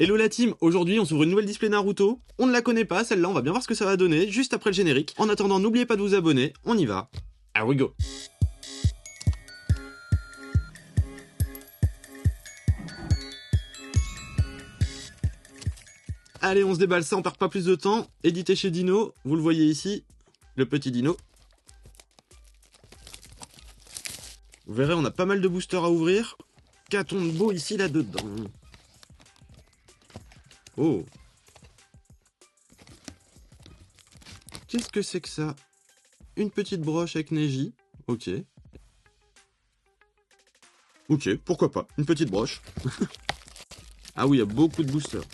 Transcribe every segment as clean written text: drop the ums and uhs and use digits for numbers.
Hello la team, aujourd'hui on s'ouvre une nouvelle display Naruto. On ne la connaît pas, celle-là, on va bien voir ce que ça va donner juste après le générique. En attendant, n'oubliez pas de vous abonner, on y va. Here we go. Allez, on se déballe ça, on perd pas plus de temps. Édité chez Dino, vous le voyez ici, le petit Dino. Vous verrez, on a pas mal de boosters à ouvrir. Qu'a-t-on de beau ici, là-dedans? Oh. Qu'est-ce que c'est que ça? Une petite broche avec Neji. Ok. Ok, pourquoi pas. Une petite broche. Ah oui, il y a beaucoup de boosters.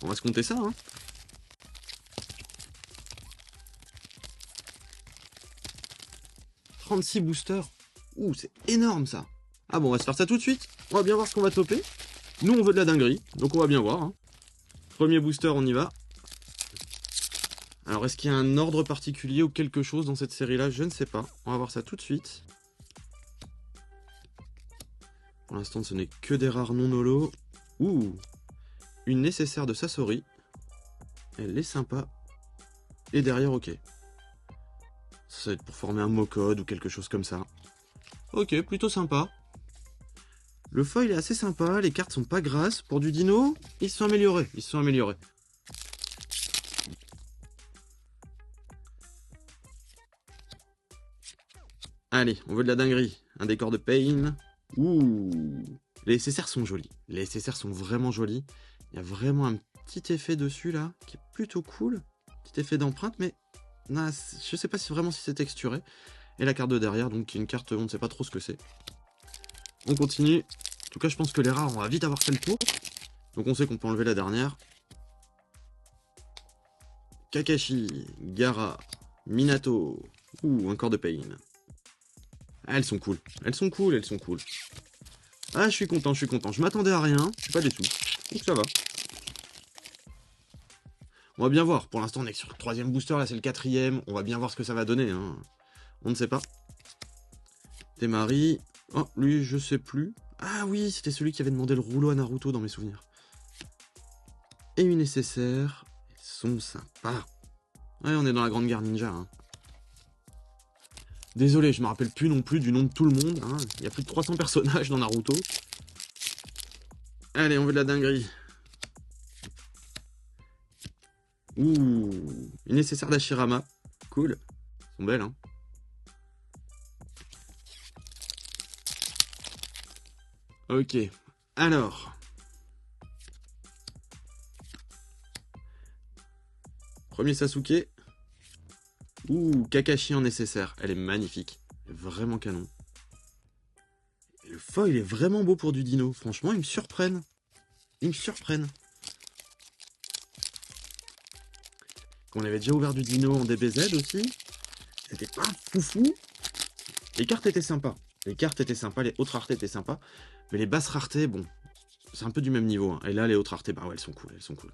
On va se compter ça, hein. « 36 boosters. Ouh, c'est énorme, ça. Ah bon, on va se faire ça tout de suite. On va bien voir ce qu'on va toper. Nous, on veut de la dinguerie, donc on va bien voir, hein. Premier booster, on y va. Alors, est-ce qu'il y a un ordre particulier ou quelque chose dans cette série-là? Je ne sais pas. On va voir ça tout de suite. Pour l'instant, ce n'est que des rares non-holo. Ouh, une nécessaire de Sasori. Elle est sympa. Et derrière, ok. Ça va être pour former un mot-code ou quelque chose comme ça. Ok, plutôt sympa. Le foil est assez sympa, les cartes sont pas grasses. Pour du dino, ils se sont améliorés. Ils se sont améliorés. Allez, on veut de la dinguerie. Un décor de Pain. Ouh. Les SSR sont jolis. Les SSR sont vraiment jolis. Il y a vraiment un petit effet dessus là, qui est plutôt cool. Petit effet d'empreinte, mais non, je sais pas si vraiment si c'est texturé. Et la carte de derrière, donc qui est une carte, on ne sait pas trop ce que c'est. On continue. En tout cas, je pense que les rares, on va vite avoir fait le tour. Donc on sait qu'on peut enlever la dernière. Kakashi, Gaara, Minato. Ouh, un corps de Pain. Ah, elles sont cool. Elles sont cool, elles sont cool. Ah, je suis content, je suis content. Je m'attendais à rien, je suis pas déçu. Donc ça va. On va bien voir. Pour l'instant, on est sur le 3e booster, là c'est le 4e. On va bien voir ce que ça va donner, hein. On ne sait pas. Temari. Oh, lui, je sais plus. Ah oui, c'était celui qui avait demandé le rouleau à Naruto dans mes souvenirs. Et une nécessaire. Ils sont sympas. Ouais, on est dans la grande guerre ninja, hein. Désolé, je me rappelle plus non plus du nom de tout le monde, hein. Il y a plus de 300 personnages dans Naruto. Allez, on veut de la dinguerie. Ouh, une nécessaire d'Ashirama. Cool. Elles sont belles, hein. Ok. Alors. Premier Sasuke. Ouh, Kakashi en nécessaire. Elle est magnifique. Elle est vraiment canon. Et le foil est vraiment beau pour du dino. Franchement, ils me surprennent. Ils me surprennent. On avait déjà ouvert du dino en DBZ aussi. C'était pas foufou. Les cartes étaient sympas. Les cartes étaient sympas, les hautes raretés étaient sympas. Mais les basses raretés, bon, c'est un peu du même niveau, hein. Et là, les hautes raretés, bah ouais, elles sont cool, elles sont cool.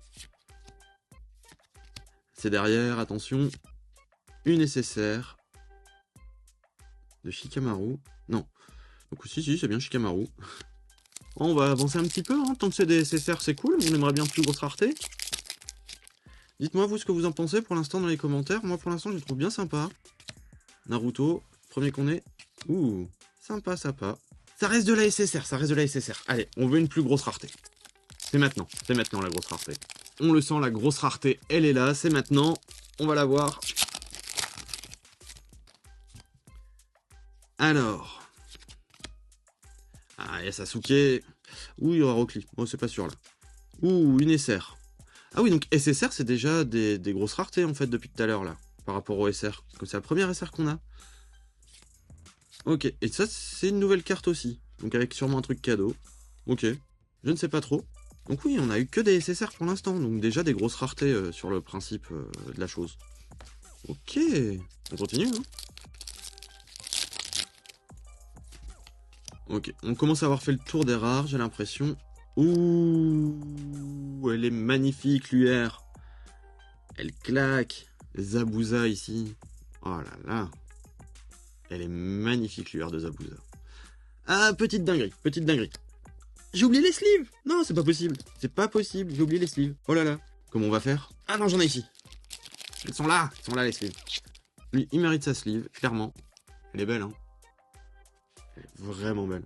C'est derrière, attention. Une nécessaire. De Shikamaru. Non. Donc si, c'est bien Shikamaru. On va avancer un petit peu, hein. Tant que c'est des SSR, c'est cool. On aimerait bien plus grosse rareté. Dites-moi, vous, ce que vous en pensez pour l'instant dans les commentaires. Moi, pour l'instant, je le trouve bien sympa. Naruto, premier qu'on est. Ouh, sympa, sympa. Ça reste de la SSR, ça reste de la SSR. Allez, on veut une plus grosse rareté. C'est maintenant la grosse rareté. On le sent, la grosse rareté, elle est là, c'est maintenant. On va la voir. Alors. Ah, il y a Sasuke. Ouh, il y aura Rockly. Bon, c'est pas sûr là. Ouh, une SR. Ah oui, donc SSR, c'est déjà des grosses raretés en fait depuis tout à l'heure là. Par rapport au SR. Parce que c'est la première SR qu'on a. Ok, et ça, c'est une nouvelle carte aussi. Donc avec sûrement un truc cadeau. Ok, je ne sais pas trop. Donc oui, on a eu que des SSR pour l'instant. Donc déjà des grosses raretés sur le principe de la chose. Ok, on continue, hein. Ok, on commence à avoir fait le tour des rares, j'ai l'impression. Ouh, elle est magnifique, l'UR. Elle claque. Zabuza ici. Oh là là. Elle est magnifique, l'UR de Zabuza. Ah, petite dinguerie, petite dinguerie. j'ai oublié les sleeves. Non, c'est pas possible. C'est pas possible, j'ai oublié les sleeves. Oh là là. Comment on va faire? Ah non, j'en ai ici. Ils sont là les sleeves. Lui, il mérite sa sleeve, clairement. Elle est belle, hein. Elle est vraiment belle.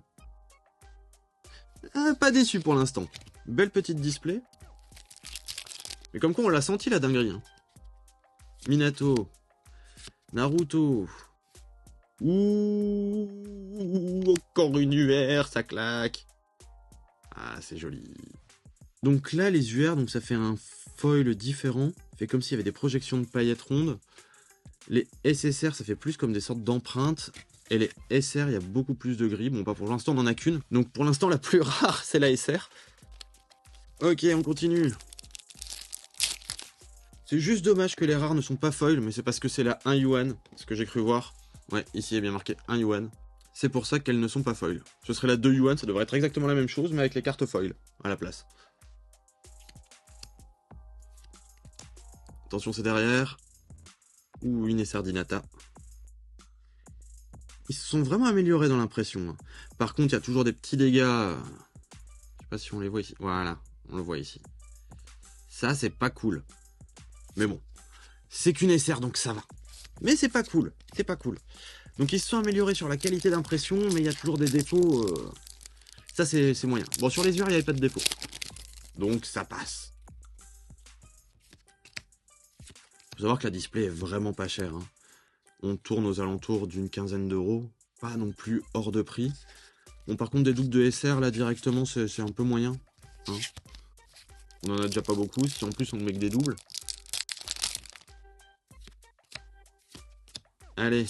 Ah, pas déçu pour l'instant. Belle petite display. Mais comme quoi, on l'a senti la dinguerie. Hein. Minato. Naruto. Ouh, encore une UR, ça claque. Ah, c'est joli. Donc là, les UR, donc ça fait un foil différent. Ça fait comme s'il y avait des projections de paillettes rondes. Les SSR, ça fait plus comme des sortes d'empreintes. Et les SR, il y a beaucoup plus de gris. Bon, pas pour l'instant, on n'en a qu'une. Donc pour l'instant, la plus rare, c'est la SR. Ok, on continue. C'est juste dommage que les rares ne sont pas foil, mais c'est parce que c'est la 1 yuan, ce que j'ai cru voir. Ouais, ici il est bien marqué 1 yuan. C'est pour ça qu'elles ne sont pas foil. Ce serait la 2 yuan, ça devrait être exactement la même chose, mais avec les cartes foil à la place. Attention, c'est derrière. Ouh, une SR d'Hinata. Ils se sont vraiment améliorés dans l'impression. Hein. Par contre, il y a toujours des petits dégâts. Je sais pas si on les voit ici. Voilà, on le voit ici. Ça, c'est pas cool. Mais bon, c'est qu'une SR, donc ça va. Mais c'est pas cool, c'est pas cool. Donc ils se sont améliorés sur la qualité d'impression, mais il y a toujours des défauts. Ça, c'est moyen. Bon, sur les UR, il n'y avait pas de défaut. Donc ça passe. Faut savoir que la display est vraiment pas chère. Hein. On tourne aux alentours d'une quinzaine d'euros. Pas non plus hors de prix. Bon, par contre, des doubles de SR, là, directement, c'est un peu moyen. Hein. On en a déjà pas beaucoup. Si en plus on met que des doubles. Allez.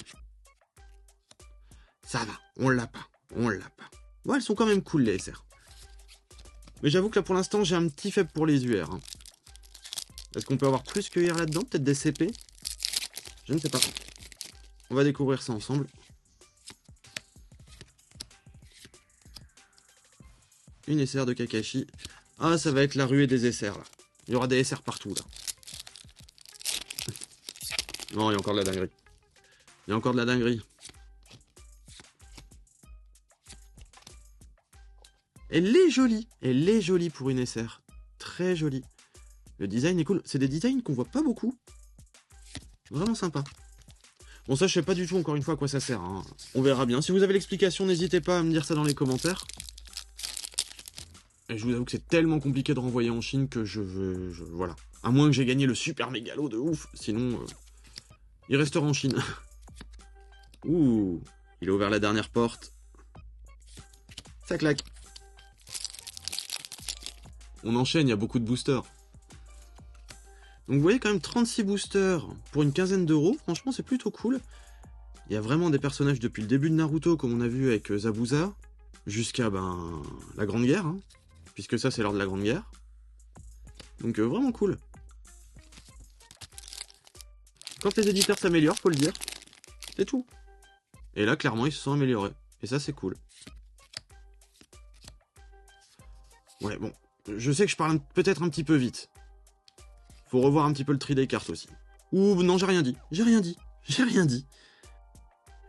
Ça va, on l'a pas, on l'a pas. Bon, elles sont quand même cool les SR. Mais j'avoue que là pour l'instant j'ai un petit faible pour les UR. Hein. Est-ce qu'on peut avoir plus que UR là-dedans? Peut-être des CP? Je ne sais pas. On va découvrir ça ensemble. Une SR de Kakashi. Ah, ça va être la ruée des SR là. Il y aura des SR partout là. Non, il y a encore de la dinguerie. Il y a encore de la dinguerie. Elle est jolie pour une SR. Très jolie. Le design est cool. C'est des designs qu'on voit pas beaucoup. Vraiment sympa. Bon, ça, je sais pas du tout, encore une fois, à quoi ça sert. Hein. On verra bien. Si vous avez l'explication, n'hésitez pas à me dire ça dans les commentaires. Et je vous avoue que c'est tellement compliqué de renvoyer en Chine que voilà. À moins que j'ai gagné le super mégalo de ouf. Sinon, il restera en Chine. Ouh, il a ouvert la dernière porte. Ça claque. On enchaîne, il y a beaucoup de boosters. Donc vous voyez quand même 36 boosters pour une quinzaine d'euros, franchement c'est plutôt cool. Il y a vraiment des personnages depuis le début de Naruto comme on a vu avec Zabuza, jusqu'à la Grande Guerre, hein, puisque ça c'est lors de la Grande Guerre. Donc vraiment cool. Quand les éditeurs s'améliorent, faut le dire, c'est tout. Et là clairement ils se sont améliorés, et ça c'est cool. Ouais bon. Je sais que je parle peut-être un petit peu vite. Faut revoir un petit peu le tri des cartes aussi. Ouh, non, j'ai rien dit. J'ai rien dit.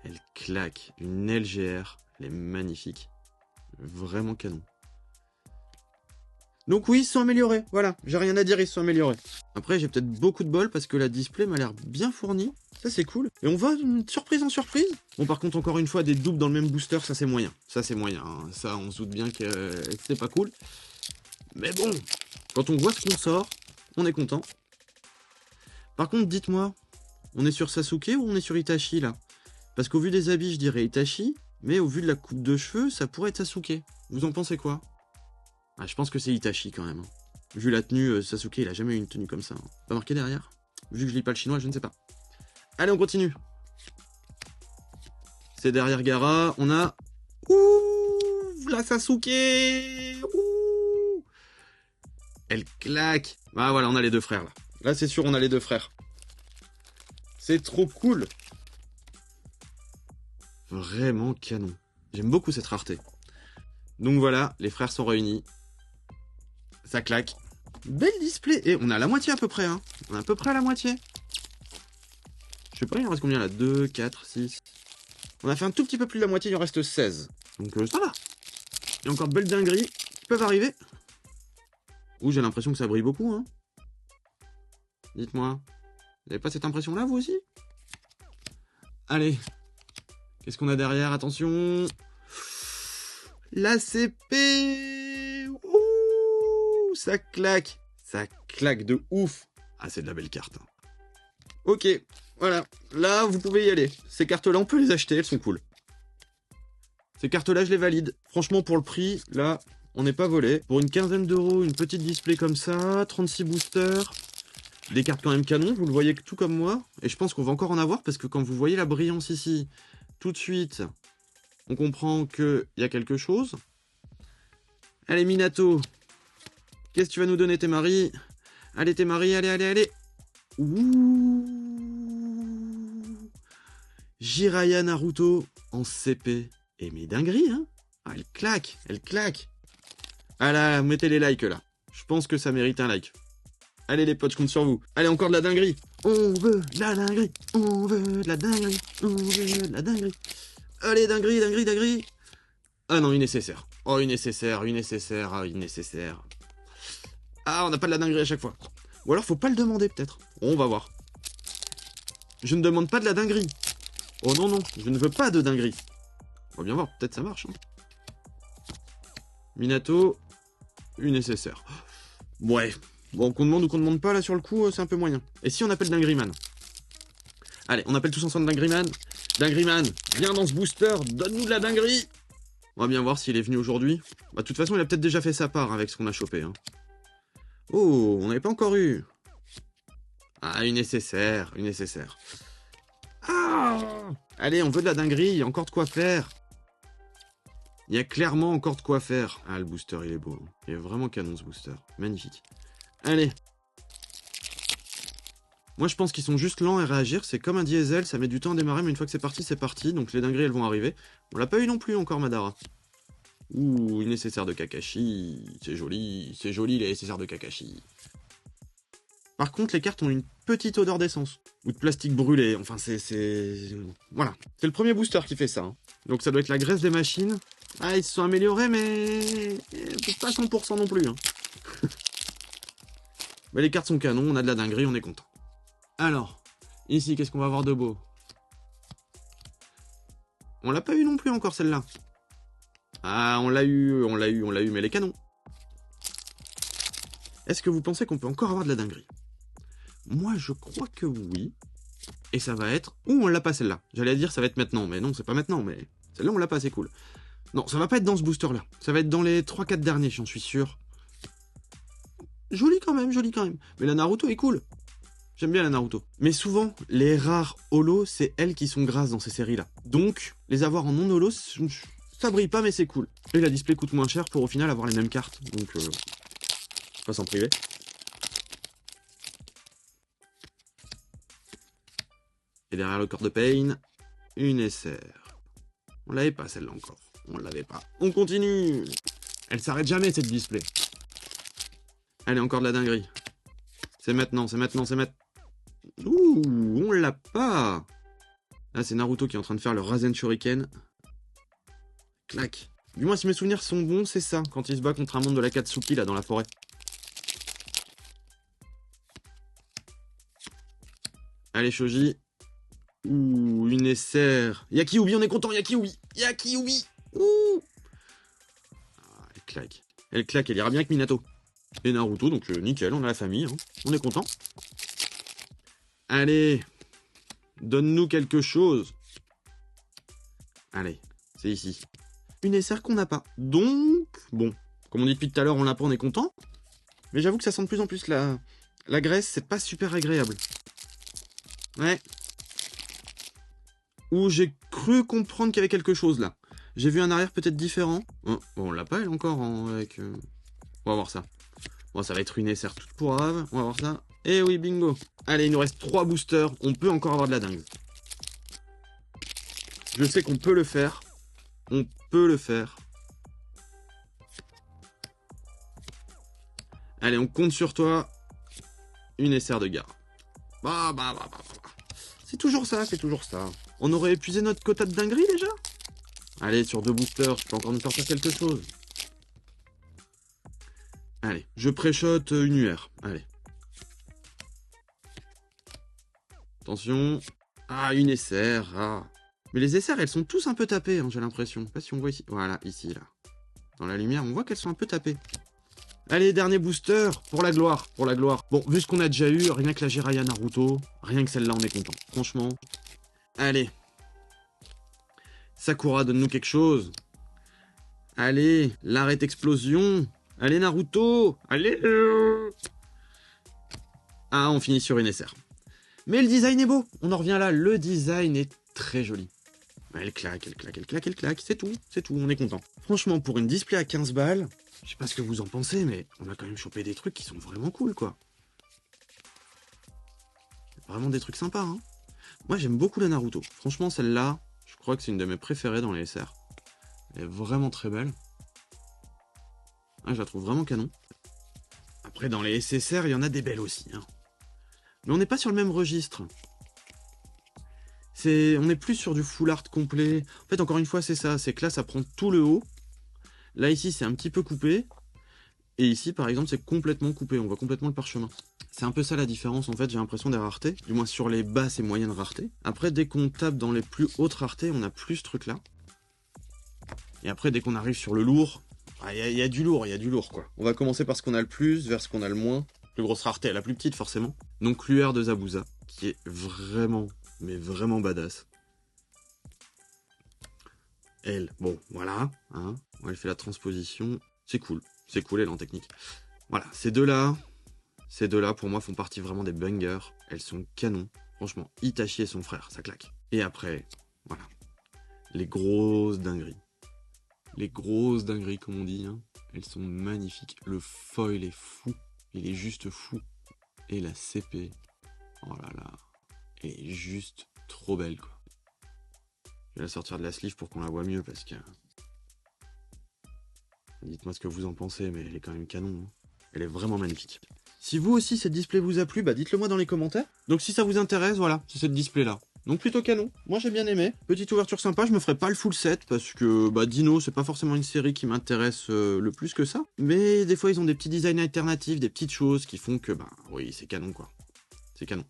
Elle claque. Une LGR. Elle est magnifique. Vraiment canon. Donc oui, ils se sont améliorés. Voilà, j'ai rien à dire, ils se sont améliorés. Après, j'ai peut-être beaucoup de bol parce que la display m'a l'air bien fournie. Ça, c'est cool. Et on va de surprise en surprise. Bon, par contre, encore une fois, des doubles dans le même booster, ça, c'est moyen. Ça, c'est moyen. Hein. Ça, on se doute bien que c'est pas cool. Mais bon, quand on voit ce qu'on sort, on est content. Par contre, dites-moi, on est sur Sasuke ou on est sur Itachi, là? Parce qu'au vu des habits, je dirais Itachi, mais au vu de la coupe de cheveux, ça pourrait être Sasuke. Vous en pensez quoi? Ah, je pense que c'est Itachi, quand même. Vu la tenue, Sasuke, il a jamais eu une tenue comme ça. Hein. Pas marqué derrière? Vu que je lis pas le chinois, je ne sais pas. Allez, on continue. C'est derrière Gaara, on a... Ouh, la Sasuke. Ouh. Elle claque. Ah voilà, on a les deux frères là. Là c'est sûr, on a les deux frères. C'est trop cool. Vraiment canon. J'aime beaucoup cette rareté. Donc voilà, les frères sont réunis. Ça claque. Belle display. Et on a la moitié à peu près. Hein. On est à peu près à la moitié. Je sais pas, il en reste combien là? 2, 4, 6. On a fait un tout petit peu plus de la moitié, il en reste 16. Donc ça va. Il y a encore de belles dingueries qui peuvent arriver. Ouh, j'ai l'impression que ça brille beaucoup, hein. Dites-moi. Vous n'avez pas cette impression-là, vous aussi? Allez. Qu'est-ce qu'on a derrière? Attention. La CP. Ouh, ça claque. Ça claque de ouf. Ah, c'est de la belle carte. Ok, voilà. Là, vous pouvez y aller. Ces cartes-là, on peut les acheter, elles sont cool. Ces cartes-là, je les valide. Franchement, pour le prix, là, on n'est pas volé. Pour une quinzaine d'euros, une petite display comme ça, 36 boosters. Des cartes quand même canon, vous le voyez tout comme moi. Et je pense qu'on va encore en avoir parce que quand vous voyez la brillance ici, tout de suite, on comprend qu'il y a quelque chose. Allez, Minato. Qu'est-ce que tu vas nous donner, Temari? Allez, Temari, allez, allez, allez. Ouh. Jiraiya Naruto en CP. Et mais dinguerie, hein. Ah, elle claque, elle claque. Ah là, mettez les likes là. Je pense que ça mérite un like. Allez les potes, je compte sur vous. Allez, encore de la dinguerie. On veut de la dinguerie. On veut de la dinguerie. On veut de la dinguerie. Allez, dinguerie, dinguerie, dinguerie. Ah non, une nécessaire. Oh, une nécessaire, une nécessaire, une nécessaire. Ah, on n'a pas de la dinguerie à chaque fois. Ou alors, faut pas le demander peut-être. On va voir. Je ne demande pas de la dinguerie. Oh non, non, je ne veux pas de dinguerie. On va bien voir, peut-être ça marche. Hein. Minato, une nécessaire. Ouais. Bon, qu'on demande ou qu'on demande pas, là, sur le coup, c'est un peu moyen. Et si on appelle Dingryman? Allez, on appelle tous ensemble Dingryman. Dingryman, viens dans ce booster, donne-nous de la dinguerie. On va bien voir s'il est venu aujourd'hui. Bah, de toute façon, il a peut-être déjà fait sa part avec ce qu'on a chopé. Hein. Oh, on n'avait pas encore eu. Ah, une nécessaire, une nécessaire. Ah! Allez, on veut de la dinguerie, il y a encore de quoi faire. Il y a clairement encore de quoi faire. Ah, le booster, il est beau. Il est vraiment canon, ce booster. Magnifique. Allez. Moi, je pense qu'ils sont juste lents à réagir. C'est comme un diesel, ça met du temps à démarrer, mais une fois que c'est parti, c'est parti. Donc les dingueries, elles vont arriver. On l'a pas eu non plus encore, Madara. Ouh, une nécessaire de Kakashi. C'est joli les nécessaires de Kakashi. Par contre, les cartes ont une petite odeur d'essence. Ou de plastique brûlé. Enfin, voilà. C'est le premier booster qui fait ça. Hein. Donc ça doit être la graisse des machines. Ah, ils se sont améliorés, mais... pas 100% non plus. Hein. Mais les cartes sont canons, on a de la dinguerie, on est content. Alors, ici, qu'est-ce qu'on va avoir de beau? On l'a pas eu non plus encore, celle-là. Ah, on l'a eu, mais les canons. Est-ce que vous pensez qu'on peut encore avoir de la dinguerie? Moi, je crois que oui. Et ça va être... Ouh, on l'a pas, celle-là. J'allais dire, ça va être maintenant, mais non, c'est pas maintenant, mais... Celle-là, on l'a pas, c'est cool. Non, ça va pas être dans ce booster-là. Ça va être dans les 3-4 derniers, j'en suis sûr. Joli quand même, joli quand même. Mais la Naruto est cool. J'aime bien la Naruto. Mais souvent, les rares holo, c'est elles qui sont grasses dans ces séries-là. Donc, les avoir en non holo, ça brille pas, mais c'est cool. Et la display coûte moins cher pour au final avoir les mêmes cartes. Donc, je passe en privé. Et derrière le corps de Pain, une SR. On l'avait pas celle-là encore. On l'avait pas. On continue. Elle s'arrête jamais cette display. Allez, encore de la dinguerie. C'est maintenant, c'est maintenant, c'est maintenant. Ouh, on l'a pas. Là, c'est Naruto qui est en train de faire le Rasen Shuriken. Clac. Du moins, si mes souvenirs sont bons, c'est ça, quand il se bat contre un monde de l'Akatsuki, là, dans la forêt. Allez, Shoji. Ouh, une SR. Yakiubi, on est content, Yakiubi. Yakiubi. Ouh. Ah, elle claque. Elle claque, elle ira bien avec Minato. Et Naruto, donc nickel, on a la famille, hein. On est content. Allez, donne-nous quelque chose. Allez, c'est ici. Une SR qu'on n'a pas. Donc, bon, comme on dit depuis tout à l'heure, on l'a pas, on est content. Mais j'avoue que ça sent de plus en plus la graisse, c'est pas super agréable. Ouais. Où j'ai cru comprendre qu'il y avait quelque chose là. J'ai vu un arrière peut-être différent. Oh, bon, on l'a pas elle encore avec... On va voir ça. Bon, ça va être une SR toute pourrave. On va voir ça. Et oui, bingo. Allez, il nous reste 3 boosters. On peut encore avoir de la dingue. Je sais qu'on peut le faire. On peut le faire. Allez, on compte sur toi. Une SR de gare. Bah. C'est toujours ça, c'est toujours ça. On aurait épuisé notre quota de dinguerie déjà? Allez, sur 2 boosters, je peux encore nous sortir quelque chose. Allez, je pré-shot une UR. Allez. Attention. Ah, une SR. Ah. Mais les SR, elles sont tous un peu tapées, hein, j'ai l'impression. Je sais pas si on voit ici. Voilà, ici, là. Dans la lumière, on voit qu'elles sont un peu tapées. Allez, dernier booster, pour la gloire, pour la gloire. Bon, vu ce qu'on a déjà eu, rien que la Jiraiya Naruto, rien que celle-là, on est content. Franchement. Allez. Sakura, donne-nous quelque chose. Allez, l'arrêt explosion. Allez, Naruto. Allez. Ah, on finit sur une SR. Mais le design est beau. On en revient là, le design est très joli. Elle claque, elle claque, elle claque, elle claque. C'est tout, on est content. Franchement, pour une display à 15 balles, je sais pas ce que vous en pensez, mais on a quand même chopé des trucs qui sont vraiment cool, quoi. Vraiment des trucs sympas, hein. Moi, j'aime beaucoup la Naruto. Franchement, celle-là, je crois que c'est une de mes préférées dans les SR. Elle est vraiment très belle. Ah, je la trouve vraiment canon. Après, dans les SSR, il y en a des belles aussi, hein. Mais on n'est pas sur le même registre. On est plus sur du full art complet. En fait, encore une fois, c'est ça. C'est que là, ça prend tout le haut. Là, ici, c'est un petit peu coupé. Et ici, par exemple, c'est complètement coupé. On voit complètement le parchemin. C'est un peu ça la différence, en fait, j'ai l'impression des raretés. Du moins, sur les basses et moyennes raretés. Après, dès qu'on tape dans les plus hautes raretés, on a plus ce truc-là. Et après, dès qu'on arrive sur le lourd, il y a du lourd, quoi. On va commencer par ce qu'on a le plus, vers ce qu'on a le moins. Plus grosse rareté, la plus petite, forcément. Donc, l'UR de Zabuza, qui est vraiment, mais vraiment badass. Elle, bon, voilà, hein. Elle fait la transposition. C'est cool, elle est en technique. Voilà, ces deux-là, pour moi, font partie vraiment des bangers. Elles sont canons. Franchement, Itachi et son frère, ça claque. Et après, voilà, les grosses dingueries. Les grosses dingueries, comme on dit, hein. Elles sont magnifiques. Le foil est fou. Il est juste fou. Et la CP, oh là là, elle est juste trop belle, quoi. Je vais la sortir de la sleeve pour qu'on la voit mieux, parce que... Dites-moi ce que vous en pensez, mais elle est quand même canon, hein. Elle est vraiment magnifique. Si vous aussi, cette display vous a plu, bah dites-le moi dans les commentaires. Donc si ça vous intéresse, voilà, c'est cette display-là. Donc plutôt canon, moi j'ai bien aimé. Petite ouverture sympa, je me ferai pas le full set parce que bah Dino c'est pas forcément une série qui m'intéresse le plus que ça. Mais des fois ils ont des petits designs alternatifs, des petites choses qui font que bah oui c'est canon quoi. C'est canon.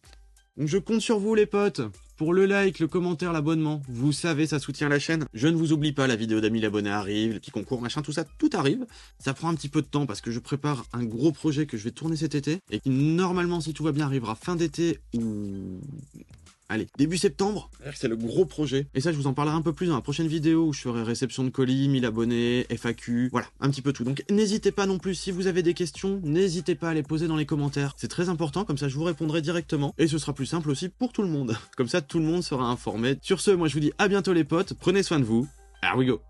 Donc je compte sur vous les potes, pour le like, le commentaire, l'abonnement. Vous savez, ça soutient la chaîne. Je ne vous oublie pas, la vidéo d'Ami l'abonné arrive, le petit concours, machin, tout ça, tout arrive. Ça prend un petit peu de temps parce que je prépare un gros projet que je vais tourner cet été et qui normalement, si tout va bien, arrivera fin d'été ou... Allez, début septembre, c'est le gros projet. Et ça, je vous en parlerai un peu plus dans la prochaine vidéo où je ferai réception de colis, 1000 abonnés, FAQ, voilà, un petit peu tout. Donc n'hésitez pas non plus, si vous avez des questions, n'hésitez pas à les poser dans les commentaires. C'est très important, comme ça je vous répondrai directement. Et ce sera plus simple aussi pour tout le monde. Comme ça, tout le monde sera informé. Sur ce, moi je vous dis à bientôt les potes, prenez soin de vous. Here we go.